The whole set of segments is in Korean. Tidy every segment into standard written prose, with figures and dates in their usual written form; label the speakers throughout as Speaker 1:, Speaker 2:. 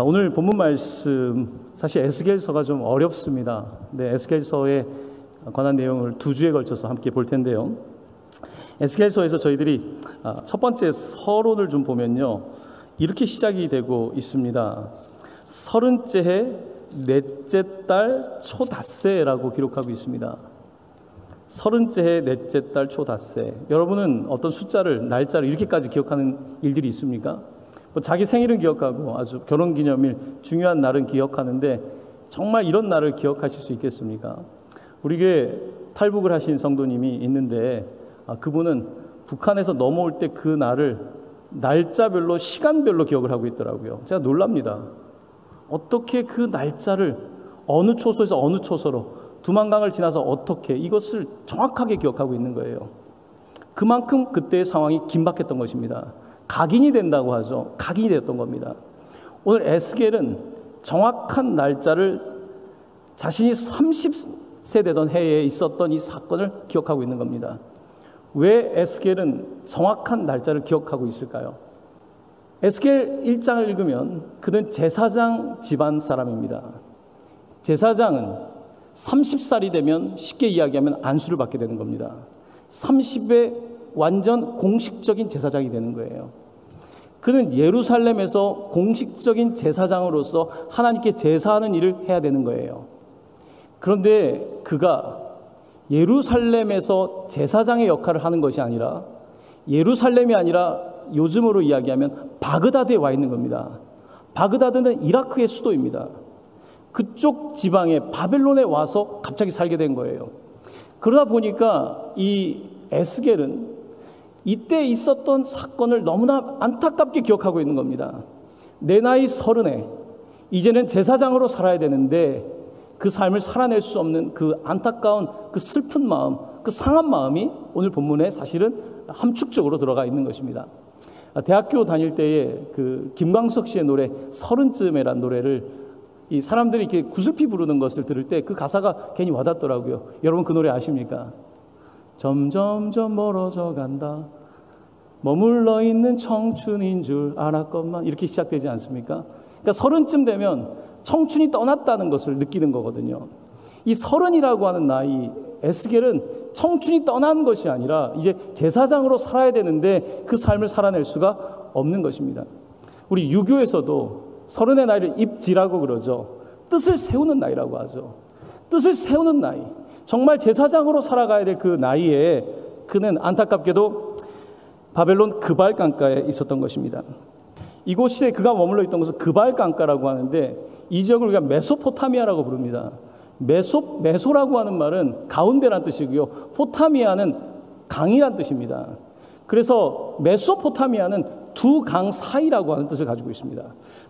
Speaker 1: 오늘 본문 말씀 사실 에스겔서가 좀 어렵습니다. 네, 에스겔서에 관한 내용을 2주에 걸쳐서 함께 볼 텐데요. 에스겔서에서 저희들이 첫 번째 서론을 좀 보면요, 이렇게 시작이 되고 있습니다. 30째 해 넷째 달 초닷새라고 기록하고 있습니다. 30째 해 넷째 달 초닷새. 여러분은 어떤 숫자를, 날짜를 이렇게까지 기억하는 일들이 있습니까? 자기 생일은 기억하고 아주 결혼기념일 중요한 날은 기억하는데 정말 이런 날을 기억하실 수 있겠습니까? 우리 교회 탈북을 하신 성도님이 있는데 그분은 북한에서 넘어올 때 그 날을 날짜별로 시간별로 기억을 하고 있더라고요. 제가 놀랍니다. 어떻게 그 날짜를 어느 초소에서 어느 초소로 두만강을 지나서 어떻게 이것을 정확하게 기억하고 있는 거예요. 그만큼 그때의 상황이 긴박했던 것입니다. 각인이 된다고 하죠. 각인이 됐던 겁니다. 오늘 에스겔은 정확한 날짜를 자신이 30세 되던 해에 있었던 이 사건을 기억하고 있는 겁니다. 왜 에스겔은 정확한 날짜를 기억하고 있을까요? 에스겔 1장을 읽으면 그는 제사장 집안 사람입니다. 제사장은 30살이 되면 쉽게 이야기하면 안수를 받게 되는 겁니다. 30에 완전 공식적인 제사장이 되는 거예요. 그는 예루살렘에서 공식적인 제사장으로서 하나님께 제사하는 일을 해야 되는 거예요. 그런데 그가 예루살렘에서 제사장의 역할을 하는 것이 아니라 예루살렘이 아니라 요즘으로 이야기하면 바그다드에 와 있는 겁니다. 바그다드는 이라크의 수도입니다. 그쪽 지방에 바벨론에 와서 갑자기 살게 된 거예요. 그러다 보니까 이 에스겔은 이때 있었던 사건을 너무나 안타깝게 기억하고 있는 겁니다. 내 나이 30에 이제는 제사장으로 살아야 되는데 그 삶을 살아낼 수 없는 그 안타까운 그 슬픈 마음, 그 상한 마음이 오늘 본문에 사실은 함축적으로 들어가 있는 것입니다. 대학교 다닐 때에 그 김광석 씨의 노래 30쯤에란 노래를 이 사람들이 이렇게 구슬피 부르는 것을 들을 때 그 가사가 괜히 와닿더라고요. 여러분 그 노래 아십니까? 점점점 멀어져 간다. 머물러 있는 청춘인 줄 알았건만, 이렇게 시작되지 않습니까? 그러니까 30쯤 되면 청춘이 떠났다는 것을 느끼는 거거든요. 이 30이라고 하는 나이, 에스겔은 청춘이 떠난 것이 아니라 이제 제사장으로 살아야 되는데 그 삶을 살아낼 수가 없는 것입니다. 우리 유교에서도 30의 나이를 입지라고 그러죠. 뜻을 세우는 나이라고 하죠. 뜻을 세우는 나이. 정말 제사장으로 살아가야 될 그 나이에 그는 안타깝게도 바벨론 그발 강가에 있었던 것입니다. 이곳에 그가 머물러 있던 것은 그발 강가라고 하는데 이 지역을 우리가 메소포타미아라고 부릅니다. 메소라고 하는 말은 가운데란 뜻이고요. 포타미아는 강이란 뜻입니다. 그래서 메소포타미아는 두 강 사이라고 하는 뜻을 가지고 있습니다.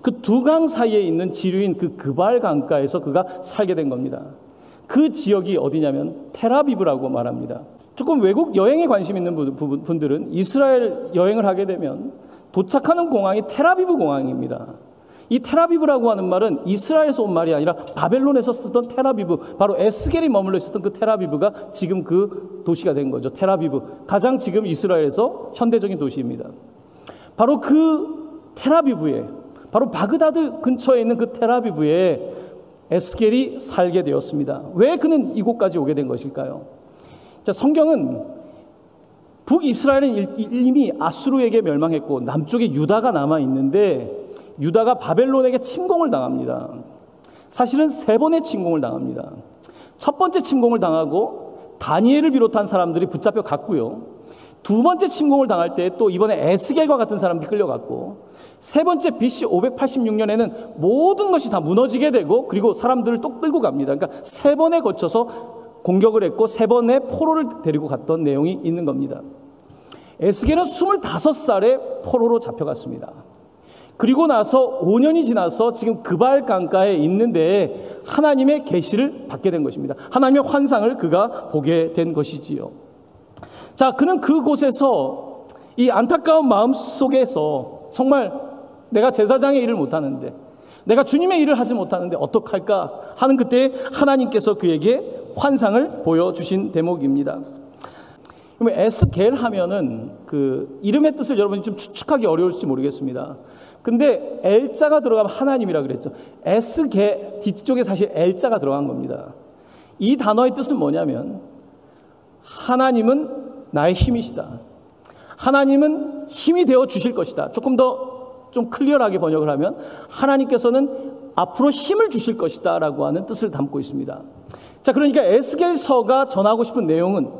Speaker 1: 그 두 강 사이에 있는 지류인 그 그발 강가에서 그가 살게 된 겁니다. 그 지역이 어디냐면 텔아비브라고 말합니다. 조금 외국 여행에 관심 있는 분들은 이스라엘 여행을 하게 되면 도착하는 공항이 텔아비브 공항입니다. 이 텔아비브라고 하는 말은 이스라엘에서 온 말이 아니라 바벨론에서 쓰던 텔아비브, 바로 에스겔이 머물러 있었던 그 텔아비브가 지금 그 도시가 된 거죠. 텔아비브, 가장 지금 이스라엘에서 현대적인 도시입니다. 바로 그 텔아비브에, 바로 바그다드 근처에 있는 그 텔아비브에 에스겔이 살게 되었습니다. 왜 그는 이곳까지 오게 된 것일까요? 자, 성경은 북이스라엘은 이미 아수르에게 멸망했고 남쪽에 유다가 남아있는데 유다가 바벨론에게 침공을 당합니다. 사실은 3번의 침공을 당합니다. 첫 번째 침공을 당하고 다니엘을 비롯한 사람들이 붙잡혀 갔고요. 두 번째 침공을 당할 때 또 이번에 에스겔과 같은 사람들이 끌려갔고, 세 번째 BC 586년에는 모든 것이 다 무너지게 되고 그리고 사람들을 또 끌고 갑니다. 그러니까 3번에 거쳐서 공격을 했고 3번의 포로를 데리고 갔던 내용이 있는 겁니다. 에스겔은 25살에 포로로 잡혀갔습니다. 그리고 나서 5년이 지나서 지금 그발 강가에 있는데 하나님의 계시를 받게 된 것입니다. 하나님의 환상을 그가 보게 된 것이지요. 자, 그는 그곳에서 이 안타까운 마음 속에서 정말 내가 제사장의 일을 못하는데, 내가 주님의 일을 하지 못하는데 어떡할까 하는 그때 하나님께서 그에게 환상을 보여주신 대목입니다. 그러면 에스겔 하면은 그 이름의 뜻을 여러분이 좀 추측하기 어려울지 모르겠습니다. 근데 엘자가 들어가면 하나님이라 그랬죠. 에스겔 뒤쪽에 사실 엘자가 들어간 겁니다. 이 단어의 뜻은 뭐냐면 하나님은 나의 힘이시다. 하나님은 힘이 되어 주실 것이다. 조금 더 좀 클리어하게 번역을 하면 하나님께서는 앞으로 힘을 주실 것이다 라고 하는 뜻을 담고 있습니다. 자, 그러니까 에스겔서가 전하고 싶은 내용은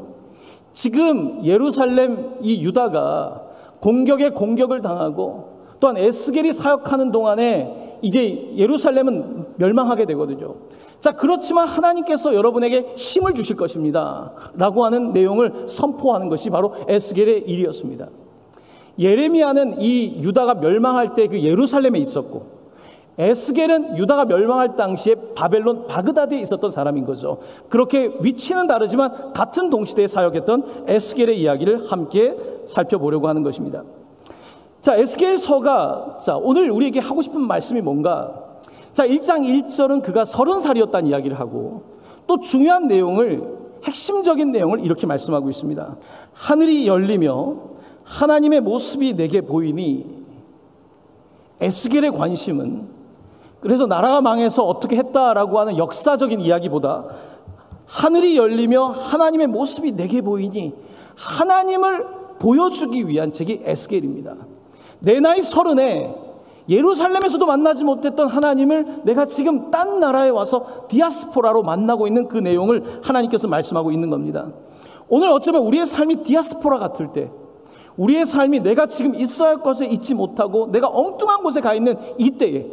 Speaker 1: 지금 예루살렘 이 유다가 공격에 공격을 당하고 또한 에스겔이 사역하는 동안에 이제 예루살렘은 멸망하게 되거든요. 자, 그렇지만 하나님께서 여러분에게 힘을 주실 것입니다 라고 하는 내용을 선포하는 것이 바로 에스겔의 일이었습니다. 예레미야는 이 유다가 멸망할 때 그 예루살렘에 있었고, 에스겔은 유다가 멸망할 당시에 바벨론 바그다드에 있었던 사람인 거죠. 그렇게 위치는 다르지만 같은 동시대에 사역했던 에스겔의 이야기를 함께 살펴보려고 하는 것입니다. 자, 에스겔서가 오늘 우리에게 하고 싶은 말씀이 뭔가? 자, 1장 1절은 그가 30살이었다는 이야기를 하고, 또 중요한 내용을, 핵심적인 내용을 이렇게 말씀하고 있습니다. 하늘이 열리며 하나님의 모습이 내게 보이니, 에스겔의 관심은 그래서 나라가 망해서 어떻게 했다라고 하는 역사적인 이야기보다 하늘이 열리며 하나님의 모습이 내게 보이니 하나님을 보여주기 위한 책이 에스겔입니다. 내 나이 30에 예루살렘에서도 만나지 못했던 하나님을 내가 지금 딴 나라에 와서 디아스포라로 만나고 있는 그 내용을 하나님께서 말씀하고 있는 겁니다. 오늘 어쩌면 우리의 삶이 디아스포라 같을 때, 우리의 삶이 내가 지금 있어야 할 것에 있지 못하고 내가 엉뚱한 곳에 가 있는 이때에,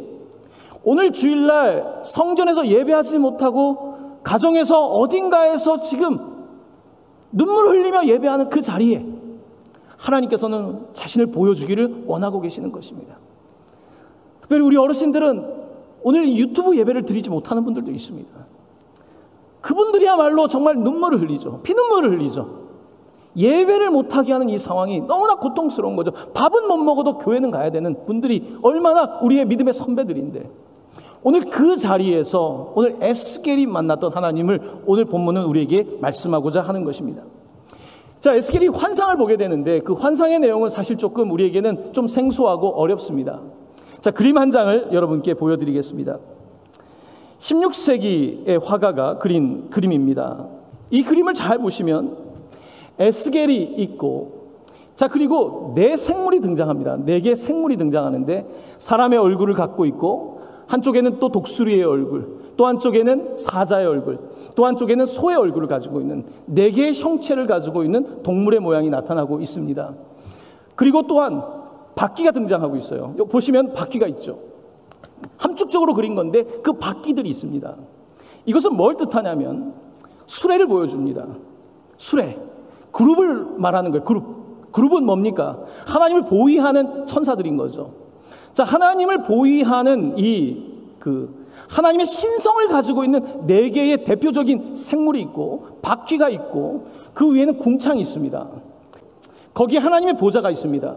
Speaker 1: 오늘 주일날 성전에서 예배하지 못하고 가정에서 어딘가에서 지금 눈물을 흘리며 예배하는 그 자리에 하나님께서는 자신을 보여주기를 원하고 계시는 것입니다. 특별히 우리 어르신들은 오늘 유튜브 예배를 드리지 못하는 분들도 있습니다. 그분들이야말로 정말 눈물을 흘리죠. 피눈물을 흘리죠. 예배를 못하게 하는 이 상황이 너무나 고통스러운 거죠. 밥은 못 먹어도 교회는 가야 되는 분들이 얼마나 우리의 믿음의 선배들인데, 오늘 그 자리에서 오늘 에스겔이 만났던 하나님을 오늘 본문은 우리에게 말씀하고자 하는 것입니다. 자, 에스겔이 환상을 보게 되는데 그 환상의 내용은 사실 조금 우리에게는 좀 생소하고 어렵습니다. 자, 그림 한 장을 여러분께 보여드리겠습니다. 16세기의 화가가 그린 그림입니다. 이 그림을 잘 보시면 에스겔이 있고, 자, 그리고 네 생물이 등장합니다. 네 개의 생물이 등장하는데 사람의 얼굴을 갖고 있고, 한쪽에는 또 독수리의 얼굴, 또 한쪽에는 사자의 얼굴, 또 한쪽에는 소의 얼굴을 가지고 있는 네 개의 형체를 가지고 있는 동물의 모양이 나타나고 있습니다. 그리고 또한 바퀴가 등장하고 있어요. 여기 보시면 바퀴가 있죠. 함축적으로 그린 건데 그 바퀴들이 있습니다. 이것은 뭘 뜻하냐면 수레를 보여줍니다. 수레, 그룹을 말하는 거예요. 그룹은 뭡니까? 하나님을 보위하는 천사들인 거죠. 자, 하나님을 보위하는 하나님의 신성을 가지고 있는 네 개의 대표적인 생물이 있고, 바퀴가 있고, 그 위에는 궁창이 있습니다. 거기에 하나님의 보좌가 있습니다.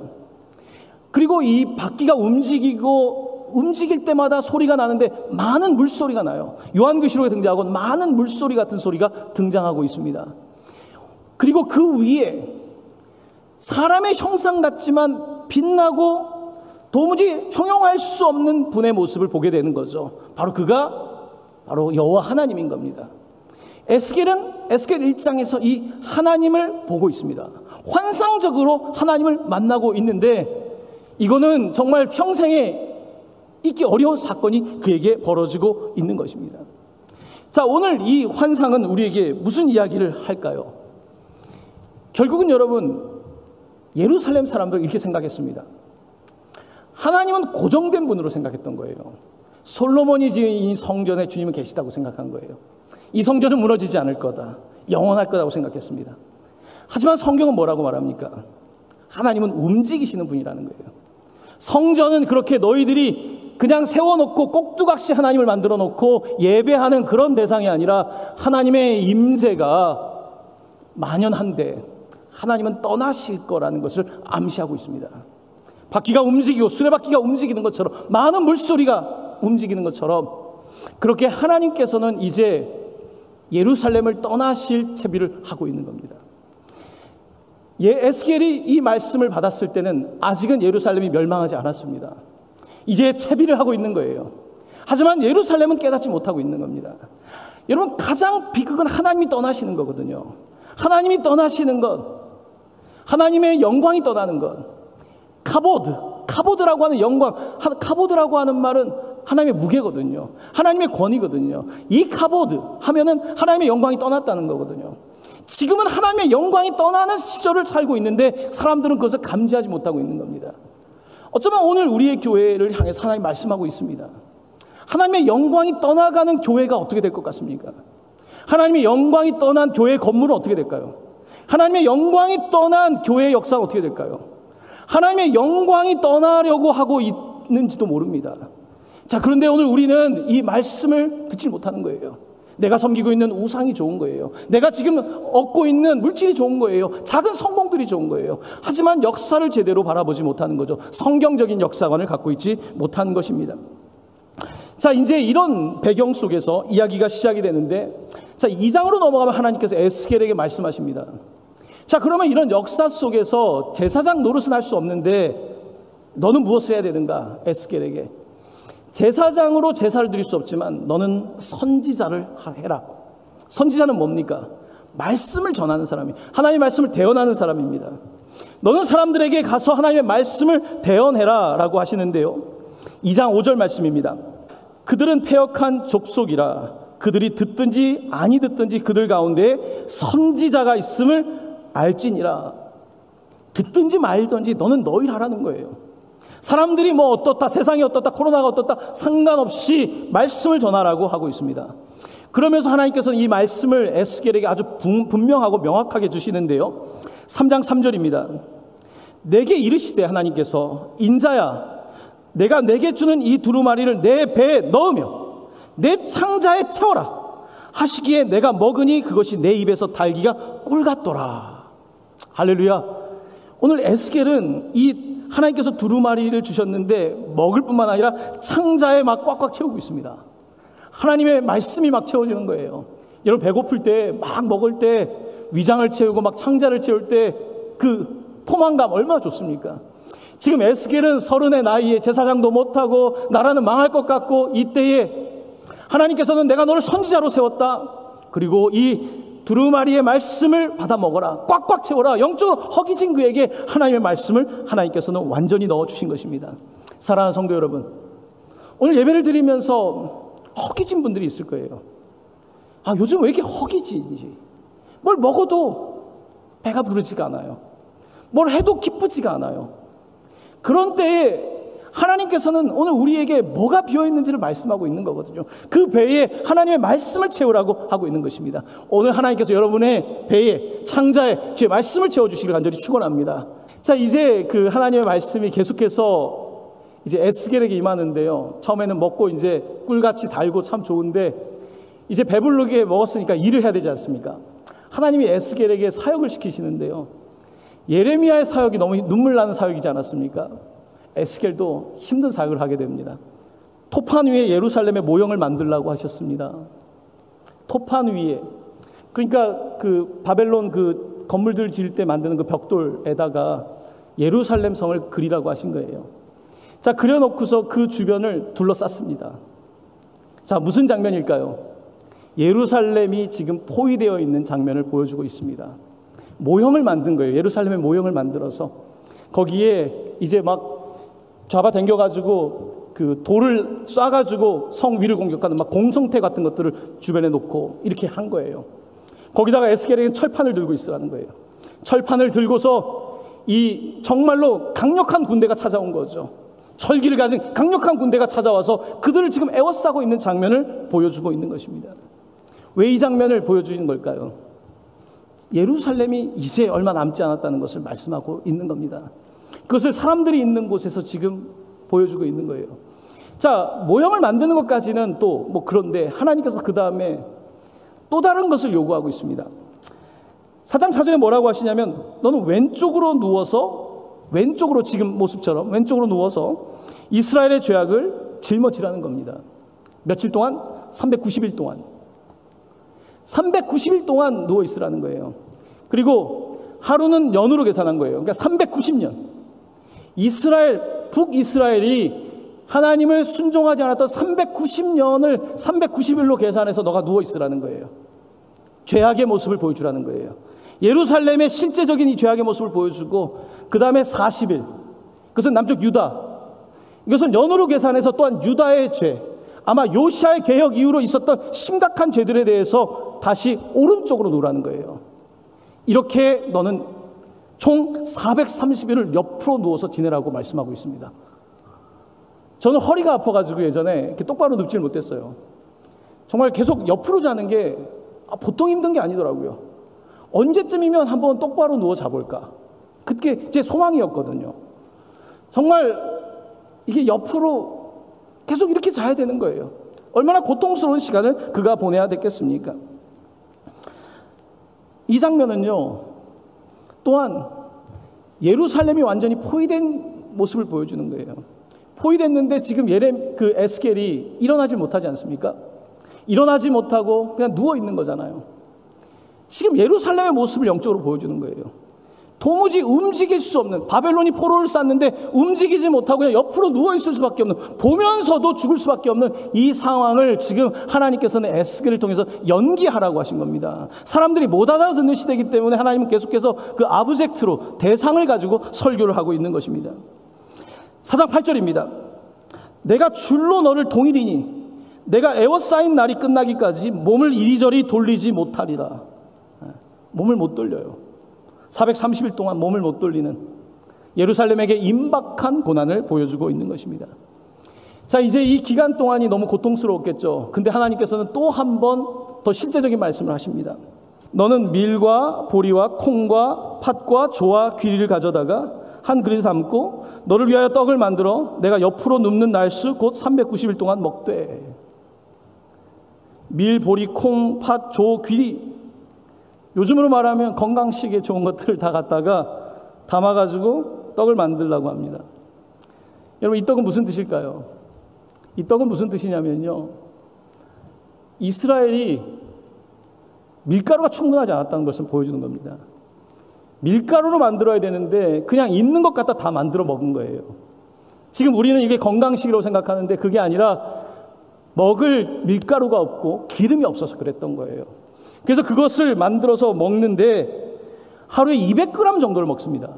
Speaker 1: 그리고 이 바퀴가 움직일 때마다 소리가 나는데 많은 물소리가 나요. 요한계시록에 등장하고 많은 물소리 같은 소리가 등장하고 있습니다. 그리고 그 위에 사람의 형상 같지만 빛나고 도무지 형용할 수 없는 분의 모습을 보게 되는 거죠. 바로 여호와 하나님인 겁니다. 에스겔 1장에서 이 하나님을 보고 있습니다. 환상적으로 하나님을 만나고 있는데, 이거는 정말 평생에 잊기 어려운 사건이 그에게 벌어지고 있는 것입니다. 자, 오늘 이 환상은 우리에게 무슨 이야기를 할까요? 결국은 여러분, 예루살렘 사람들 이렇게 생각했습니다. 하나님은 고정된 분으로 생각했던 거예요. 솔로몬이 지은 이 성전에 주님은 계시다고 생각한 거예요. 이 성전은 무너지지 않을 거다, 영원할 거라고 생각했습니다. 하지만 성경은 뭐라고 말합니까? 하나님은 움직이시는 분이라는 거예요. 성전은 그렇게 너희들이 그냥 세워놓고 꼭두각시 하나님을 만들어 놓고 예배하는 그런 대상이 아니라 하나님의 임재가 만연한데 하나님은 떠나실 거라는 것을 암시하고 있습니다. 바퀴가 움직이고 수레바퀴가 움직이는 것처럼, 많은 물소리가 움직이는 것처럼, 그렇게 하나님께서는 이제 예루살렘을 떠나실 채비를 하고 있는 겁니다. 에스겔이 이 말씀을 받았을 때는 아직은 예루살렘이 멸망하지 않았습니다. 이제 채비를 하고 있는 거예요. 하지만 예루살렘은 깨닫지 못하고 있는 겁니다. 여러분, 가장 비극은 하나님이 떠나시는 거거든요. 하나님이 떠나시는 것, 하나님의 영광이 떠나는 것, 카보드라고 하는 영광, 카보드라고 하는 말은 하나님의 무게거든요. 하나님의 권위거든요. 이 카보드 하면은 하나님의 영광이 떠났다는 거거든요. 지금은 하나님의 영광이 떠나는 시절을 살고 있는데 사람들은 그것을 감지하지 못하고 있는 겁니다. 어쩌면 오늘 우리의 교회를 향해서 하나님 말씀하고 있습니다. 하나님의 영광이 떠나가는 교회가 어떻게 될 것 같습니까? 하나님의 영광이 떠난 교회의 건물은 어떻게 될까요? 하나님의 영광이 떠난 교회의 역사가 어떻게 될까요? 하나님의 영광이 떠나려고 하고 있는지도 모릅니다. 자, 그런데 오늘 우리는 이 말씀을 듣지 못하는 거예요. 내가 섬기고 있는 우상이 좋은 거예요. 내가 지금 얻고 있는 물질이 좋은 거예요. 작은 성공들이 좋은 거예요. 하지만 역사를 제대로 바라보지 못하는 거죠. 성경적인 역사관을 갖고 있지 못하는 것입니다. 자, 이제 이런 배경 속에서 이야기가 시작이 되는데, 자, 2장으로 넘어가면 하나님께서 에스겔에게 말씀하십니다. 자, 그러면 이런 역사 속에서 제사장 노릇은 할 수 없는데 너는 무엇을 해야 되는가? 에스겔에게. 제사장으로 제사를 드릴 수 없지만 너는 선지자를 해라. 선지자는 뭡니까? 말씀을 전하는 사람이, 하나님의 말씀을 대언하는 사람입니다. 너는 사람들에게 가서 하나님의 말씀을 대언해라 라고 하시는데요, 2장 5절 말씀입니다. 그들은 패역한 족속이라. 그들이 듣든지 아니 듣든지 그들 가운데 선지자가 있음을 알지니라. 듣든지 말든지 너는 너희 하라는 거예요. 사람들이 뭐 어떻다, 세상이 어떻다, 코로나가 어떻다 상관없이 말씀을 전하라고 하고 있습니다. 그러면서 하나님께서는 이 말씀을 에스겔에게 아주 분명하고 명확하게 주시는데요, 3장 3절입니다. 내게 이르시되, 하나님께서, 인자야, 내가 내게 주는 이 두루마리를 내 배에 넣으며 내 창자에 채워라 하시기에 내가 먹으니 그것이 내 입에서 달기가 꿀 같더라. 할렐루야. 오늘 에스겔은 이 하나님께서 두루마리를 주셨는데 먹을 뿐만 아니라 창자에 막 꽉꽉 채우고 있습니다. 하나님의 말씀이 막 채워지는 거예요. 여러분, 배고플 때 막 먹을 때 위장을 채우고 막 창자를 채울 때 그 포만감 얼마나 좋습니까? 지금 에스겔은 30의 나이에 제사장도 못하고 나라는 망할 것 같고, 이때에 하나님께서는 내가 너를 선지자로 세웠다. 그리고 이 두루마리의 말씀을 받아 먹어라. 꽉꽉 채워라. 영적으로 허기진 그에게 하나님의 말씀을 하나님께서는 완전히 넣어주신 것입니다. 사랑하는 성도 여러분, 오늘 예배를 드리면서 허기진 분들이 있을 거예요. 아, 요즘 왜 이렇게 허기지지? 뭘 먹어도 배가 부르지가 않아요. 뭘 해도 기쁘지가 않아요. 그런 때에 하나님께서는 오늘 우리에게 뭐가 비어있는지를 말씀하고 있는 거거든요. 그 배에 하나님의 말씀을 채우라고 하고 있는 것입니다. 오늘 하나님께서 여러분의 배에, 창자에 주의 말씀을 채워주시길 간절히 축원합니다. 자, 이제 그 하나님의 말씀이 계속해서 이제 에스겔에게 임하는데요, 처음에는 먹고 이제 꿀같이 달고 참 좋은데 이제 배부르게 먹었으니까 일을 해야 되지 않습니까? 하나님이 에스겔에게 사역을 시키시는데요, 예레미야의 사역이 너무 눈물 나는 사역이지 않았습니까? 에스겔도 힘든 사역을 하게 됩니다. 토판 위에 예루살렘의 모형을 만들라고 하셨습니다. 토판 위에, 그러니까 그 바벨론 그 건물들 지을 때 만드는 그 벽돌에다가 예루살렘 성을 그리라고 하신 거예요. 자, 그려놓고서 그 주변을 둘러쌌습니다. 자, 무슨 장면일까요? 예루살렘이 지금 포위되어 있는 장면을 보여주고 있습니다. 모형을 만든 거예요. 예루살렘의 모형을 만들어서 거기에 이제 막 잡아당겨가지고 그 돌을 쏴가지고 성 위를 공격하는 막 공성태 같은 것들을 주변에 놓고 이렇게 한 거예요. 거기다가 에스겔에게는 철판을 들고 있으라는 거예요. 철판을 들고서 이 정말로 강력한 군대가 찾아온 거죠. 철기를 가진 강력한 군대가 찾아와서 그들을 지금 에워싸고 있는 장면을 보여주고 있는 것입니다. 왜 이 장면을 보여주는 걸까요? 예루살렘이 이제 얼마 남지 않았다는 것을 말씀하고 있는 겁니다. 그것을 사람들이 있는 곳에서 지금 보여주고 있는 거예요. 자, 모형을 만드는 것까지는 또 뭐 그런데 하나님께서 그 다음에 또 다른 것을 요구하고 있습니다. 4장 4절에 뭐라고 하시냐면, 너는 왼쪽으로 누워서, 왼쪽으로 지금 모습처럼 왼쪽으로 누워서 이스라엘의 죄악을 짊어지라는 겁니다. 며칠 동안? 390일 동안. 390일 동안 누워있으라는 거예요. 그리고 하루는 년으로 계산한 거예요. 그러니까 390년. 북이스라엘이 하나님을 순종하지 않았던 390년을 390일로 계산해서 너가 누워있으라는 거예요. 죄악의 모습을 보여주라는 거예요. 예루살렘의 실제적인 이 죄악의 모습을 보여주고, 그 다음에 40일. 그것은 남쪽 유다. 이것은 년으로 계산해서 또한 유다의 죄, 아마 요시아의 개혁 이후로 있었던 심각한 죄들에 대해서 다시 오른쪽으로 놓으라는 거예요. 이렇게 너는 총 430일을 옆으로 누워서 지내라고 말씀하고 있습니다. 저는 허리가 아파가지고 예전에 이렇게 똑바로 눕질 못했어요. 정말 계속 옆으로 자는 게 보통 힘든 게 아니더라고요. 언제쯤이면 한번 똑바로 누워 자볼까? 그게 제 소망이었거든요. 정말 이게 옆으로 계속 이렇게 자야 되는 거예요. 얼마나 고통스러운 시간을 그가 보내야 됐겠습니까? 이 장면은요, 또한 예루살렘이 완전히 포위된 모습을 보여주는 거예요. 포위됐는데 지금 에스겔이 일어나지 못하지 않습니까? 일어나지 못하고 그냥 누워 있는 거잖아요. 지금 예루살렘의 모습을 영적으로 보여주는 거예요. 도무지 움직일 수 없는, 바벨론이 포로를 쌌는데 움직이지 못하고 그냥 옆으로 누워있을 수밖에 없는, 보면서도 죽을 수밖에 없는 이 상황을 지금 하나님께서는 에스겔을 통해서 연기하라고 하신 겁니다. 사람들이 못 알아듣는 시대이기 때문에 하나님은 계속해서 그 아브젝트로, 대상을 가지고 설교를 하고 있는 것입니다. 4장 8절입니다. 내가 줄로 너를 동이리니 내가 에워싸인 날이 끝나기까지 몸을 이리저리 돌리지 못하리라. 몸을 못 돌려요. 430일 동안 몸을 못 돌리는 예루살렘에게 임박한 고난을 보여주고 있는 것입니다. 자, 이제 이 기간 동안이 너무 고통스러웠겠죠. 근데 하나님께서는 또 한 번 더 실제적인 말씀을 하십니다. 너는 밀과 보리와 콩과 팥과 조와 귀리를 가져다가 한 그릇에 담고 너를 위하여 떡을 만들어 내가 옆으로 눕는 날수 곧 390일 동안 먹되. 밀, 보리, 콩, 팥, 조, 귀리, 요즘으로 말하면 건강식에 좋은 것들을 다 갖다가 담아가지고 떡을 만들라고 합니다. 여러분, 이 떡은 무슨 뜻일까요? 이 떡은 무슨 뜻이냐면요, 이스라엘이 밀가루가 충분하지 않았다는 것을 보여주는 겁니다. 밀가루로 만들어야 되는데 그냥 있는 것 갖다 다 만들어 먹은 거예요. 지금 우리는 이게 건강식이라고 생각하는데 그게 아니라 먹을 밀가루가 없고 기름이 없어서 그랬던 거예요. 그래서 그것을 만들어서 먹는데 하루에 200g 정도를 먹습니다.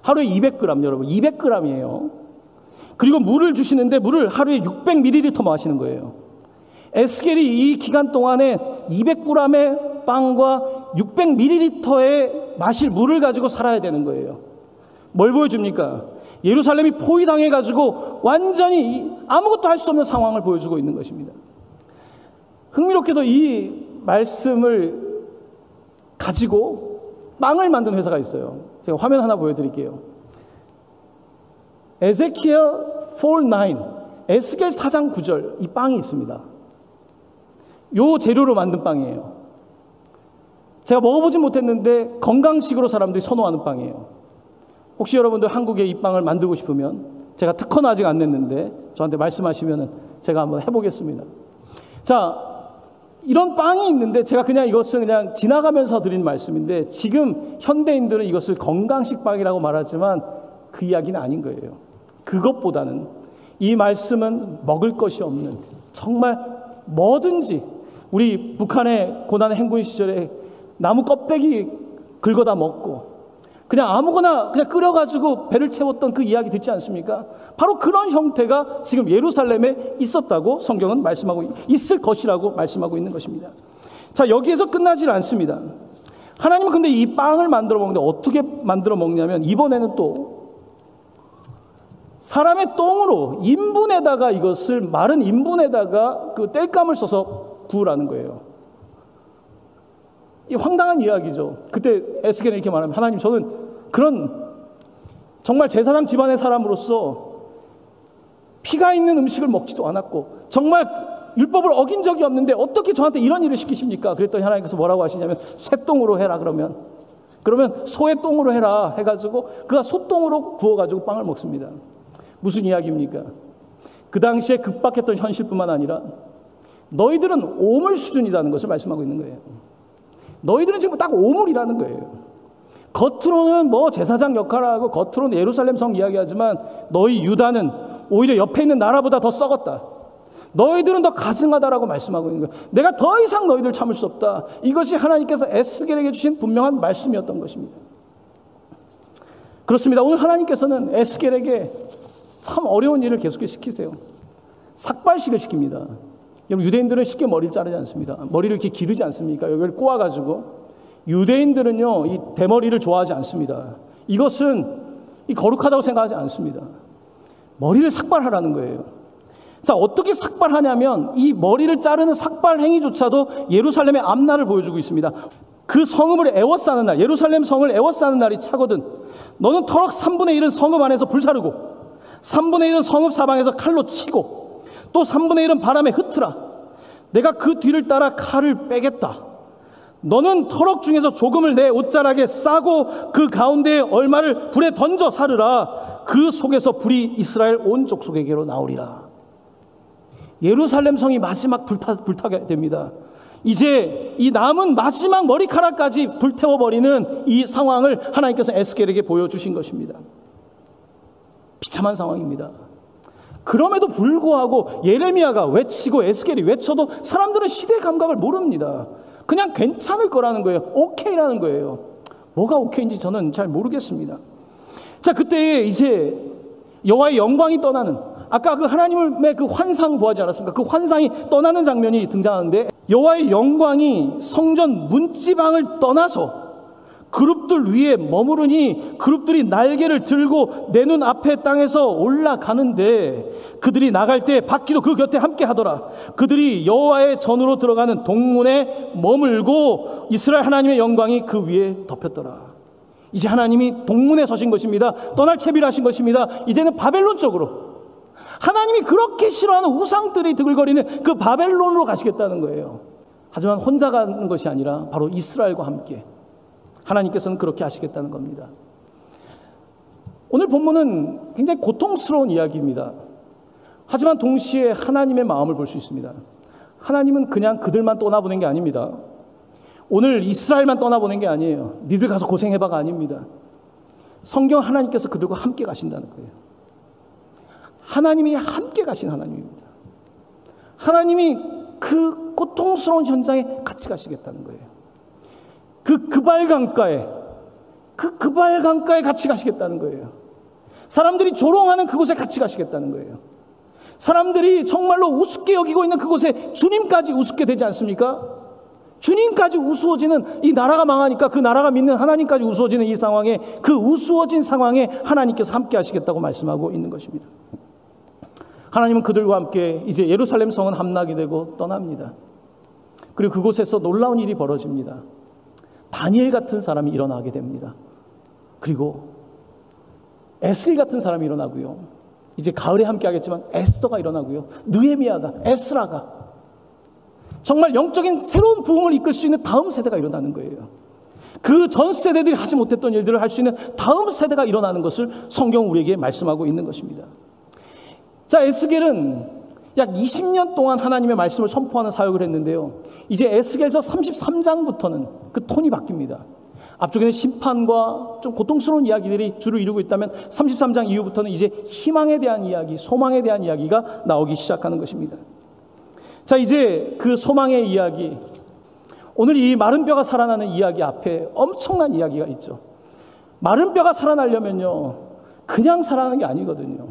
Speaker 1: 하루에 200g, 여러분, 200g이에요. 그리고 물을 주시는데 물을 하루에 600ml 마시는 거예요. 에스겔이 이 기간 동안에 200g의 빵과 600ml의 마실 물을 가지고 살아야 되는 거예요. 뭘 보여줍니까? 예루살렘이 포위당해가지고 완전히 아무것도 할 수 없는 상황을 보여주고 있는 것입니다. 흥미롭게도 이 말씀을 가지고 빵을 만든 회사가 있어요. 제가 화면 하나 보여드릴게요. 에스겔 4:9, 에스겔 4장 9절, 이 빵이 있습니다. 요 재료로 만든 빵이에요. 제가 먹어보진 못했는데 건강식으로 사람들이 선호하는 빵이에요. 혹시 여러분들 한국에 이 빵을 만들고 싶으면, 제가 특허는 아직 안 냈는데 저한테 말씀하시면 제가 한번 해보겠습니다. 자, 이런 빵이 있는데 제가 그냥 이것을 그냥 지나가면서 드린 말씀인데, 지금 현대인들은 이것을 건강식 빵이라고 말하지만 그 이야기는 아닌 거예요. 그것보다는 이 말씀은 먹을 것이 없는, 정말 뭐든지, 우리 북한의 고난의 행군 시절에 나무 껍데기 긁어다 먹고 그냥 아무거나 그냥 끓여가지고 배를 채웠던 그 이야기 듣지 않습니까? 바로 그런 형태가 지금 예루살렘에 있었다고 성경은 말씀하고 있을 것이라고 말씀하고 있는 것입니다. 자, 여기에서 끝나질 않습니다. 하나님은 근데 이 빵을 만들어 먹는데 어떻게 만들어 먹냐면, 이번에는 또 사람의 똥으로 인분에다가, 이것을 마른 인분에다가 그 땔감을 써서 구우라는 거예요. 이 황당한 이야기죠. 그때 에스겔은 이렇게 말하면, 하나님, 저는 그런 정말 제사장 집안의 사람으로서 피가 있는 음식을 먹지도 않았고 정말 율법을 어긴 적이 없는데 어떻게 저한테 이런 일을 시키십니까? 그랬더니 하나님께서 뭐라고 하시냐면, 쇠똥으로 해라. 그러면 소의 똥으로 해라 해가지고 그가 소똥으로 구워가지고 빵을 먹습니다. 무슨 이야기입니까? 그 당시에 급박했던 현실뿐만 아니라 너희들은 오물 수준이라는 것을 말씀하고 있는 거예요. 너희들은 지금 딱 오물이라는 거예요. 겉으로는 뭐 제사장 역할을 하고 겉으로는 예루살렘 성 이야기하지만 너희 유다는 오히려 옆에 있는 나라보다 더 썩었다. 너희들은 더 가증하다라고 말씀하고 있는 거예요. 내가 더 이상 너희들 참을 수 없다. 이것이 하나님께서 에스겔에게 주신 분명한 말씀이었던 것입니다. 그렇습니다. 오늘 하나님께서는 에스겔에게 참 어려운 일을 계속 시키세요. 삭발식을 시킵니다. 여러분, 유대인들은 쉽게 머리를 자르지 않습니다. 머리를 이렇게 기르지 않습니까? 여기를 꼬아가지고. 유대인들은요, 이 대머리를 좋아하지 않습니다. 이것은 거룩하다고 생각하지 않습니다. 머리를 삭발하라는 거예요. 자, 어떻게 삭발하냐면 이 머리를 자르는 삭발 행위조차도 예루살렘의 앞날을 보여주고 있습니다. 그 성읍을 애워싸는 날, 예루살렘 성을 애워싸는 날이 차거든. 너는 터럭 3분의 1은 성읍 안에서 불사르고 3분의 1은 성읍 사방에서 칼로 치고 또 3분의 1은 바람에 흩으라. 내가 그 뒤를 따라 칼을 빼겠다. 너는 터럭 중에서 조금을 내 옷자락에 싸고 그 가운데에 얼마를 불에 던져 사르라. 그 속에서 불이 이스라엘 온 족속에게로 나오리라. 예루살렘 성이 마지막 불타게 됩니다. 이제 이 남은 마지막 머리카락까지 불태워버리는 이 상황을 하나님께서 에스겔에게 보여주신 것입니다. 비참한 상황입니다. 그럼에도 불구하고 예레미야가 외치고 에스겔이 외쳐도 사람들은 시대 감각을 모릅니다. 그냥 괜찮을 거라는 거예요. 오케이라는 거예요. 뭐가 오케이인지 저는 잘 모르겠습니다. 자, 그때 이제 여호와의 영광이 떠나는, 아까 그 하나님의 그 환상 보았지 않았습니까? 그 환상이 떠나는 장면이 등장하는데 여호와의 영광이 성전 문지방을 떠나서 그룹들 위에 머무르니 그룹들이 날개를 들고 내 눈 앞에 땅에서 올라가는데 그들이 나갈 때 바퀴도 그 곁에 함께 하더라. 그들이 여호와의 전으로 들어가는 동문에 머물고 이스라엘 하나님의 영광이 그 위에 덮였더라. 이제 하나님이 동문에 서신 것입니다. 떠날 채비를 하신 것입니다. 이제는 바벨론 쪽으로, 하나님이 그렇게 싫어하는 우상들이 드글거리는 그 바벨론으로 가시겠다는 거예요. 하지만 혼자 가는 것이 아니라 바로 이스라엘과 함께 하나님께서는 그렇게 하시겠다는 겁니다. 오늘 본문은 굉장히 고통스러운 이야기입니다. 하지만 동시에 하나님의 마음을 볼 수 있습니다. 하나님은 그냥 그들만 떠나보낸 게 아닙니다. 오늘 이스라엘만 떠나보낸 게 아니에요. 니들 가서 고생해봐가 아닙니다. 성경 하나님께서 그들과 함께 가신다는 거예요. 하나님이 함께 가신 하나님입니다. 하나님이 그 고통스러운 현장에 같이 가시겠다는 거예요. 그발강가에 같이 가시겠다는 거예요. 사람들이 조롱하는 그곳에 같이 가시겠다는 거예요. 사람들이 정말로 우습게 여기고 있는 그곳에 주님까지 우습게 되지 않습니까? 주님까지 우스워지는, 이 나라가 망하니까 그 나라가 믿는 하나님까지 우스워지는 이 상황에, 그 우스워진 상황에 하나님께서 함께 하시겠다고 말씀하고 있는 것입니다. 하나님은 그들과 함께 이제 예루살렘 성은 함락이 되고 떠납니다. 그리고 그곳에서 놀라운 일이 벌어집니다. 다니엘 같은 사람이 일어나게 됩니다. 그리고 에스겔 같은 사람이 일어나고요. 이제 가을에 함께 하겠지만 에스더가 일어나고요. 느헤미야가, 에스라가, 정말 영적인 새로운 부흥을 이끌 수 있는 다음 세대가 일어나는 거예요. 그 전 세대들이 하지 못했던 일들을 할 수 있는 다음 세대가 일어나는 것을 성경 우리에게 말씀하고 있는 것입니다. 자, 에스겔은 약 20년 동안 하나님의 말씀을 선포하는 사역을 했는데요. 이제 에스겔서 33장부터는 그 톤이 바뀝니다. 앞쪽에는 심판과 좀 고통스러운 이야기들이 주를 이루고 있다면 33장 이후부터는 이제 희망에 대한 이야기, 소망에 대한 이야기가 나오기 시작하는 것입니다. 자, 이제 그 소망의 이야기, 오늘 이 마른 뼈가 살아나는 이야기 앞에 엄청난 이야기가 있죠. 마른 뼈가 살아나려면요, 그냥 살아나는 게 아니거든요.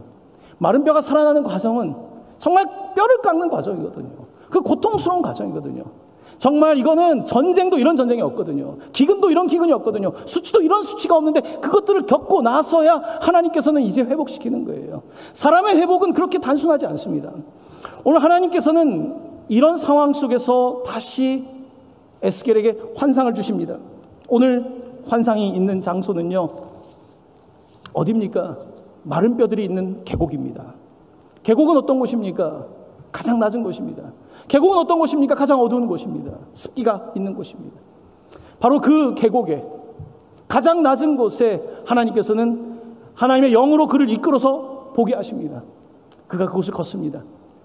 Speaker 1: 마른 뼈가 살아나는 과정은 정말 뼈를 깎는 과정이거든요. 그 고통스러운 과정이거든요. 정말 이거는 전쟁도 이런 전쟁이 없거든요. 기근도 이런 기근이 없거든요. 수치도 이런 수치가 없는데 그것들을 겪고 나서야 하나님께서는 이제 회복시키는 거예요. 사람의 회복은 그렇게 단순하지 않습니다. 오늘 하나님께서는 이런 상황 속에서 다시 에스겔에게 환상을 주십니다. 오늘 환상이 있는 장소는요, 어디입니까? 마른 뼈들이 있는 계곡입니다. 계곡은 어떤 곳입니까? 가장 낮은 곳입니다. 계곡은 어떤 곳입니까? 가장 어두운 곳입니다. 습기가 있는 곳입니다. 바로 그 계곡에 가장 낮은 곳에 하나님께서는 하나님의 영으로 그를 이끌어서 보게 하십니다. 그가 그곳을 걷습니다.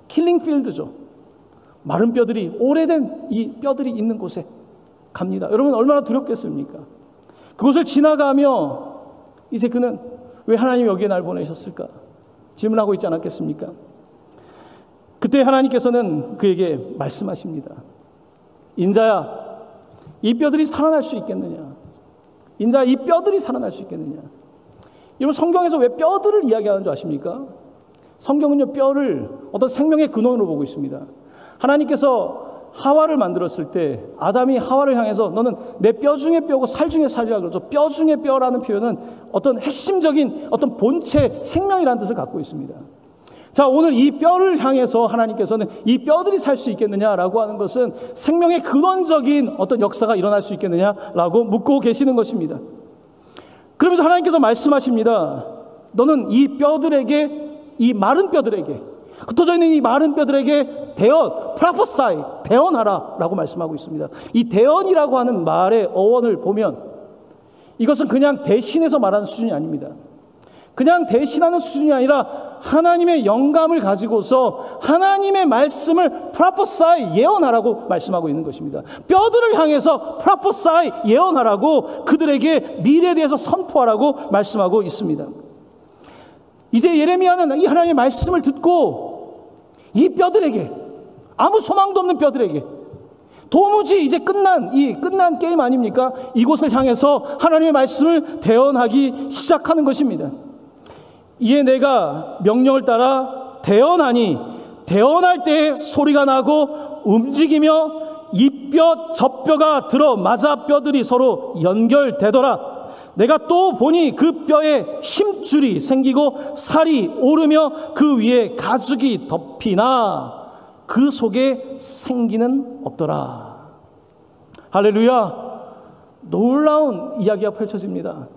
Speaker 1: 킬링필드죠. 마른 뼈들이, 오래된 이 뼈들이 있는 곳에 갑니다. 여러분 얼마나 두렵겠습니까? 그곳을 지나가며 이제 그는 왜 하나님이 여기에 날 보내셨을까 질문하고 있지 않았겠습니까? 그때 하나님께서는 그에게 말씀하십니다. 인자야, 이 뼈들이 살아날 수 있겠느냐? 인자야, 이 뼈들이 살아날 수 있겠느냐? 여러분, 성경에서 왜 뼈들을 이야기하는 줄 아십니까? 성경은요, 뼈를 어떤 생명의 근원으로 보고 있습니다. 하나님께서 하와를 만들었을 때 아담이 하와를 향해서 너는 내 뼈 중에 뼈고 살 중에 살이라 그러죠. 뼈 중에 뼈라는 표현은 어떤 핵심적인 어떤 본체, 생명이라는 뜻을 갖고 있습니다. 자, 오늘 이 뼈를 향해서 하나님께서는 이 뼈들이 살 수 있겠느냐라고 하는 것은 생명의 근원적인 어떤 역사가 일어날 수 있겠느냐라고 묻고 계시는 것입니다. 그러면서 하나님께서 말씀하십니다. 너는 이 뼈들에게, 이 마른 뼈들에게, 흩어져 있는 이 마른 뼈들에게 prophesy, 대언하라 라고 말씀하고 있습니다. 이 대언이라고 하는 말의 어원을 보면 이것은 그냥 대신해서 말하는 수준이 아닙니다. 그냥 대신하는 수준이 아니라 하나님의 영감을 가지고서 하나님의 말씀을 prophesy, 예언하라고 말씀하고 있는 것입니다. 뼈들을 향해서 prophesy, 예언하라고, 그들에게 미래에 대해서 선포하라고 말씀하고 있습니다. 이제 예레미야는 이 하나님의 말씀을 듣고 이 뼈들에게, 아무 소망도 없는 뼈들에게, 도무지 이제 끝난 게임 아닙니까? 이곳을 향해서 하나님의 말씀을 대언하기 시작하는 것입니다. 이에 내가 명령을 따라 대언하니 대언할 때에 소리가 나고 움직이며 이 뼈 저 뼈가 들어 맞아 뼈들이 서로 연결되더라. 내가 또 보니 그 뼈에 힘줄이 생기고 살이 오르며 그 위에 가죽이 덮이나 그 속에 생기는 없더라. 할렐루야. 놀라운 이야기가 펼쳐집니다.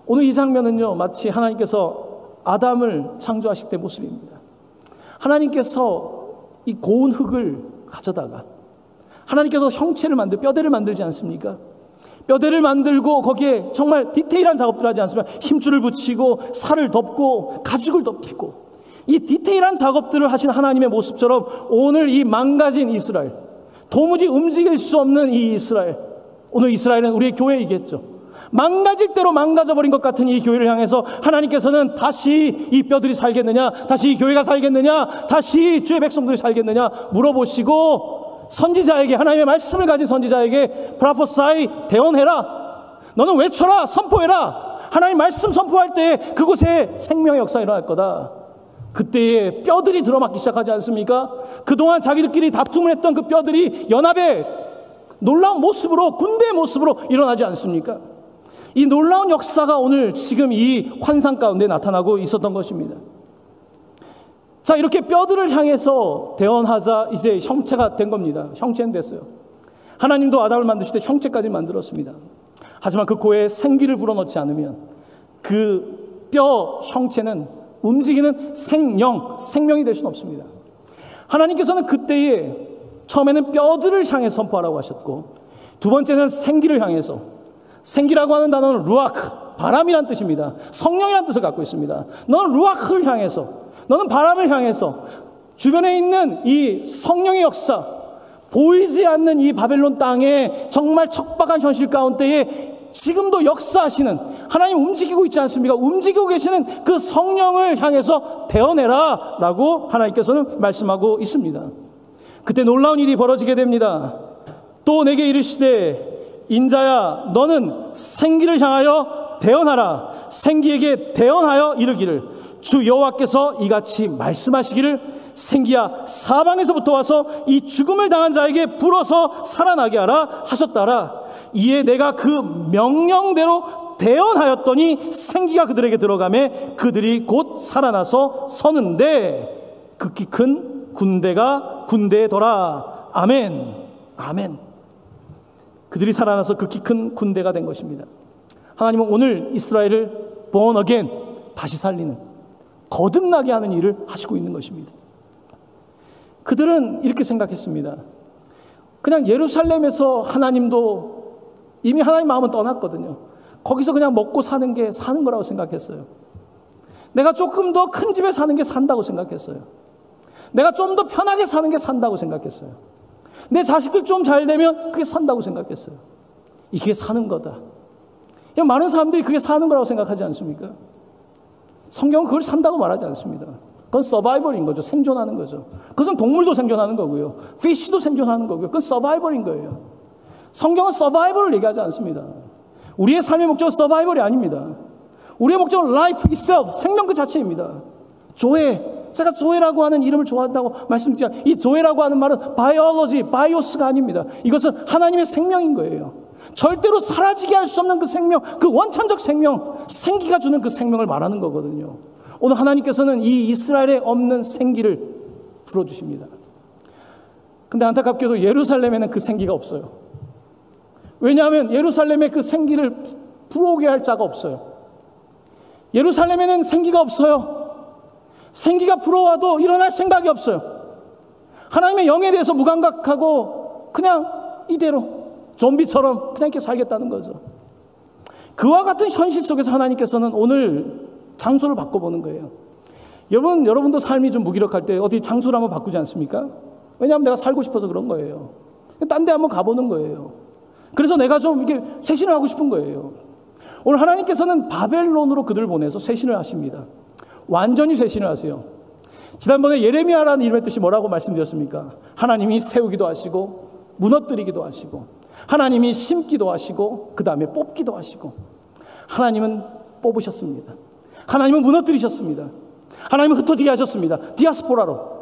Speaker 1: 오늘 이 장면은요, 마치 하나님께서 아담을 창조하실 때 모습입니다. 하나님께서 이 고운 흙을 가져다가 하나님께서 형체를 뼈대를 만들지 않습니까? 뼈대를 만들고 거기에 정말 디테일한 작업들을 하지 않습니까? 힘줄을 붙이고 살을 덮고 가죽을 덮이고, 이 디테일한 작업들을 하신 하나님의 모습처럼 오늘 이 망가진 이스라엘, 도무지 움직일 수 없는 이 이스라엘, 오늘 이스라엘은 우리의 교회이겠죠. 망가질 대로 망가져버린 것 같은 이 교회를 향해서 하나님께서는 다시 이 뼈들이 살겠느냐, 다시 이 교회가 살겠느냐, 다시 주의 백성들이 살겠느냐 물어보시고, 선지자에게, 하나님의 말씀을 가진 선지자에게 prophesy, 대언해라. 너는 외쳐라, 선포해라. 하나님 말씀 선포할 때 그곳에 생명의 역사가 일어날 거다. 그때에 뼈들이 들어맞기 시작하지 않습니까? 그동안 자기들끼리 다툼을 했던 그 뼈들이 연합의 놀라운 모습으로, 군대의 모습으로 일어나지 않습니까? 이 놀라운 역사가 오늘 지금 이 환상 가운데 나타나고 있었던 것입니다. 자, 이렇게 뼈들을 향해서 대언하자 이제 형체가 된 겁니다. 형체는 됐어요. 하나님도 아담을 만드실 때 형체까지 만들었습니다. 하지만 그 코에 생기를 불어넣지 않으면 그 뼈 형체는 움직이는 생명이 될 수는 없습니다. 하나님께서는 그때에 처음에는 뼈들을 향해 선포하라고 하셨고, 두 번째는 생기를 향해서, 생기라고 하는 단어는 루아크, 바람이란 뜻입니다. 성령이란 뜻을 갖고 있습니다. 너는 루아크를 향해서, 너는 바람을 향해서 주변에 있는 이 성령의 역사, 보이지 않는 이 바벨론 땅에 정말 척박한 현실 가운데에 지금도 역사하시는 하나님 움직이고 있지 않습니까? 움직이고 계시는 그 성령을 향해서 대언해라 라고 하나님께서는 말씀하고 있습니다. 그때 놀라운 일이 벌어지게 됩니다. 또 내게 이르시되 인자야 너는 생기를 향하여 대언하라. 생기에게 대언하여 이르기를 주 여호와께서 이같이 말씀하시기를 생기야 사방에서부터 와서 이 죽음을 당한 자에게 불어서 살아나게 하라 하셨다라. 이에 내가 그 명령대로 대언하였더니 생기가 그들에게 들어가매 그들이 곧 살아나서 서는데 극히 큰 군대더라. 아멘. 아멘. 그들이 살아나서 극히 큰 군대가 된 것입니다. 하나님은 오늘 이스라엘을 born again, 다시 살리는, 거듭나게 하는 일을 하시고 있는 것입니다. 그들은 이렇게 생각했습니다. 그냥 예루살렘에서 하나님도 이미 하나님 마음은 떠났거든요. 거기서 그냥 먹고 사는 게 사는 거라고 생각했어요. 내가 조금 더 큰 집에 사는 게 산다고 생각했어요. 내가 좀 더 편하게 사는 게 산다고 생각했어요. 내 자식들 좀 잘 되면 그게 산다고 생각했어요. 이게 사는 거다. 많은 사람들이 그게 사는 거라고 생각하지 않습니까? 성경은 그걸 산다고 말하지 않습니다. 그건 서바이벌인 거죠. 생존하는 거죠. 그것은 동물도 생존하는 거고요. 피쉬도 생존하는 거고요. 그건 서바이벌인 거예요. 성경은 서바이벌을 얘기하지 않습니다. 우리의 삶의 목적은 서바이벌이 아닙니다. 우리의 목적은 life itself, 생명 그 자체입니다. 조회, 제가 조회라고 하는 이름을 좋아한다고 말씀드리지만 이 조회라고 하는 말은 바이올로지, 바이오스가 아닙니다. 이것은 하나님의 생명인 거예요. 절대로 사라지게 할 수 없는 그 생명, 그 원천적 생명, 생기가 주는 그 생명을 말하는 거거든요. 오늘 하나님께서는 이 이스라엘에 없는 생기를 불어주십니다. 근데 안타깝게도 예루살렘에는 그 생기가 없어요. 왜냐하면 예루살렘에 그 생기를 불어오게 할 자가 없어요. 예루살렘에는 생기가 없어요. 생기가 불어와도 일어날 생각이 없어요. 하나님의 영에 대해서 무감각하고 그냥 이대로 좀비처럼 그냥 이렇게 살겠다는 거죠. 그와 같은 현실 속에서 하나님께서는 오늘 장소를 바꿔보는 거예요. 여러분도 삶이 좀 무기력할 때 어디 장소를 한번 바꾸지 않습니까? 왜냐하면 내가 살고 싶어서 그런 거예요. 딴 데 한번 가보는 거예요. 그래서 내가 좀 이렇게 쇄신을 하고 싶은 거예요. 오늘 하나님께서는 바벨론으로 그들을 보내서 쇄신을 하십니다. 완전히 쇄신을 하세요. 지난번에 예레미야라는 이름의 뜻이 뭐라고 말씀드렸습니까? 하나님이 세우기도 하시고 무너뜨리기도 하시고 하나님이 심기도 하시고 그 다음에 뽑기도 하시고 하나님은 뽑으셨습니다. 하나님은 무너뜨리셨습니다. 하나님은 흩어지게 하셨습니다. 디아스포라로.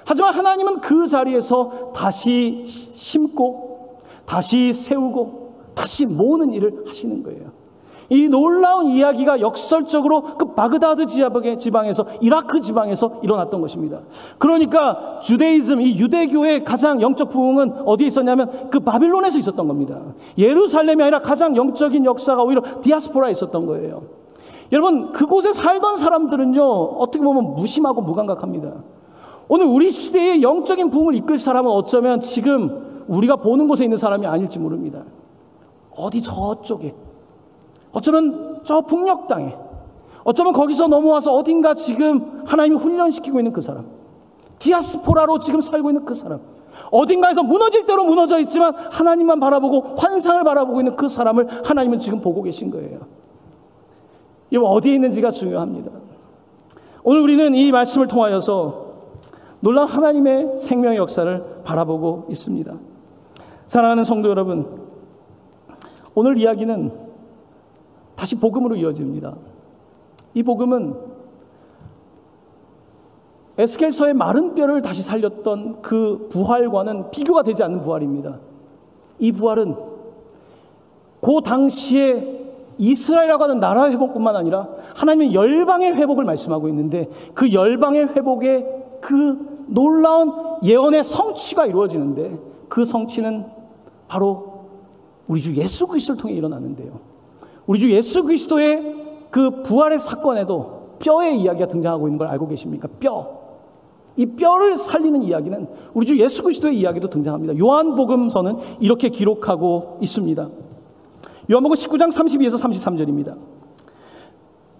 Speaker 1: 하지만 하나님은 그 자리에서 다시 심고 다시 세우고 다시 모으는 일을 하시는 거예요. 이 놀라운 이야기가 역설적으로 그 바그다드 지방에서 이라크 지방에서 일어났던 것입니다. 그러니까 주데이즘, 이 유대교의 가장 영적 부흥은 어디에 있었냐면 그 바빌론에서 있었던 겁니다. 예루살렘이 아니라 가장 영적인 역사가 오히려 디아스포라에 있었던 거예요. 여러분, 그곳에 살던 사람들은요, 어떻게 보면 무심하고 무감각합니다. 오늘 우리 시대의 영적인 부흥을 이끌 사람은 어쩌면 지금 우리가 보는 곳에 있는 사람이 아닐지 모릅니다. 어디 저쪽에, 어쩌면 저 북녘 땅에, 어쩌면 거기서 넘어와서 어딘가 지금 하나님이 훈련시키고 있는 그 사람, 디아스포라로 지금 살고 있는 그 사람, 어딘가에서 무너질 대로 무너져 있지만 하나님만 바라보고 환상을 바라보고 있는 그 사람을 하나님은 지금 보고 계신 거예요. 이거 어디에 있는지가 중요합니다. 오늘 우리는 이 말씀을 통하여서 놀라운 하나님의 생명의 역사를 바라보고 있습니다. 사랑하는 성도 여러분, 오늘 이야기는 다시 복음으로 이어집니다. 이 복음은 에스겔서의 마른 뼈를 다시 살렸던 그 부활과는 비교가 되지 않는 부활입니다. 이 부활은 그 당시에 이스라엘이라고 하는 나라의 회복뿐만 아니라 하나님의 열방의 회복을 말씀하고 있는데 그 열방의 회복에 그 놀라운 예언의 성취가 이루어지는데 그 성취는 바로 우리 주 예수 그리스도를 통해 일어나는데요. 우리 주 예수 그리스도의 그 부활의 사건에도 뼈의 이야기가 등장하고 있는 걸 알고 계십니까? 뼈. 이 뼈를 살리는 이야기는 우리 주 예수 그리스도의 이야기도 등장합니다. 요한복음서는 이렇게 기록하고 있습니다. 요한복음 19장 32에서 33절입니다.